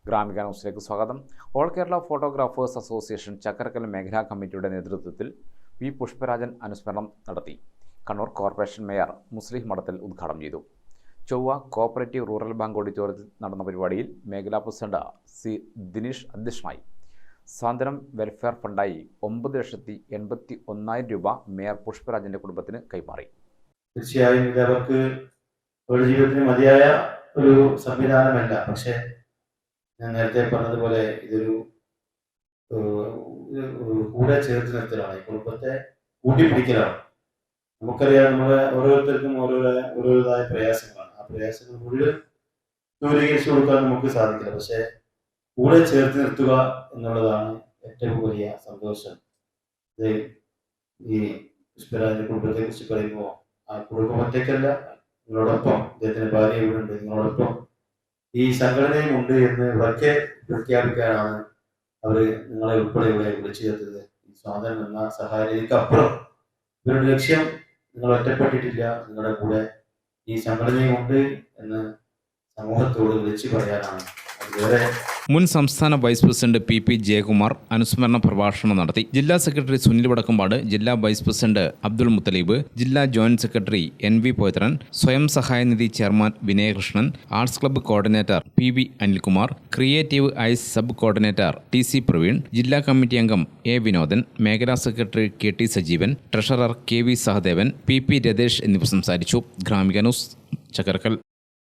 ഗ്രാമിക ന്യൂസിലേക്ക് സ്വാഗതം. All Kerala photographers association Chakkarakkal മേഖലാ കമ്മിറ്റിയുടെ നേതൃത്വത്തിൽ വി പുഷ്പരാജൻ അനുസ്മരണം നടത്തി. കണ്ണൂർ കോർപ്പറേഷൻ മേയർ മുസ്ലിം മഠത്തിൽ ഉദ്ഘാടനം ചെയ്തു. ചൊവ്വ കോഓപ്പറേറ്റീവ് റൂറൽ ബാങ്ക് ഓഡിറ്റോറിയത്തിൽ നടന്ന പരിപാടിയിൽ മേഖലാ പ്രസിഡന്റ് സി ദിനേഷ് അധ്യക്ഷനായി. സ്വാതന്ത്ര്യം വെൽഫെയർ ഫണ്ടായി 9,81,000 രൂപ മേയർ പുഷ്പരാജന്റെ കുടുംബത്തിന് കൈമാറി. തീർച്ചയായും ഇത് അവർക്ക് ഒരു ജീവിതത്തിന് മതിയായ ഒരു സംവിധാനമല്ല. പക്ഷേ ഞാൻ നേരത്തെ പറഞ്ഞതുപോലെ ഇതൊരു കൂടെ ചേർത്ത് നിർത്തലാണ്, ഈ കുടുംബത്തെ കൂട്ടിപ്പിടിക്കലാണ്. നമുക്കറിയാം, നമ്മളെ ഓരോരുത്തർക്കും ഓരോരുതായ പ്രയാസങ്ങളാണ്. ആ പ്രയാസങ്ങൾ മുഴുവൻ ദൂരീകരിച്ചു കൊടുക്കാൻ നമുക്ക് സാധിക്കില്ല. പക്ഷെ കൂടെ ചേർത്ത് നിർത്തുക എന്നുള്ളതാണ് ഏറ്റവും വലിയ സന്തോഷം. ഇത് ഈ പുഷ്പരാജന്റെ കുടുംബത്തെ കുറിച്ച് പറയുമ്പോൾ ആ കുടുംബം ഒറ്റയ്ക്കല്ല, നിങ്ങളോടൊപ്പം അദ്ദേഹത്തിന്റെ ഭാര്യ ഇവിടെ ഉണ്ട്, നിങ്ങളോടൊപ്പം ഈ സംഘടനയും ഉണ്ട് എന്ന് ഉറക്കെ പ്രഖ്യാപിക്കാനാണ് അവര് നിങ്ങളെ ഉൾപ്പെടെ ഇവിടെ വിളിച്ചു ചേർത്തത്. ഈ സ്വാതന്ത്ര്യം എന്ന സഹായനിധിക്ക് അപ്പുറം ഇവരുടെ ലക്ഷ്യം നിങ്ങൾ ഒറ്റപ്പെട്ടിട്ടില്ല, നിങ്ങളുടെ കൂടെ ഈ സംഘടനയും ഉണ്ട് എന്ന് സമൂഹത്തോട് വിളിച്ചു പറയാനാണ്. അതുവരെ മുൻ സംസ്ഥാന വൈസ് പ്രസിഡന്റ് പി ജയകുമാർ അനുസ്മരണ പ്രഭാഷണം നടത്തി. ജില്ലാ സെക്രട്ടറി സുനിൽ വടക്കമ്പാട്, ജില്ലാ വൈസ് പ്രസിഡന്റ് അബ്ദുൾ മുത്തലീബ്, ജില്ലാ ജോയിന്റ് സെക്രട്ടറി NV പോയത്രൻ, സ്വയം സഹായനിധി chairman Vinayakrishnan, arts club coordinator PV Anilkumar, creative eyes sub coordinator TC Praveen, ജില്ലാ കമ്മിറ്റി അംഗം A വിനോദൻ, മേഖലാ secretary KT Sajeevan, treasurer KV Sahadevan, PP Rathesh എന്നിവർ സംസാരിച്ചു. ഗ്രാമിക ന്യൂസ്, ചക്കരക്കൽ.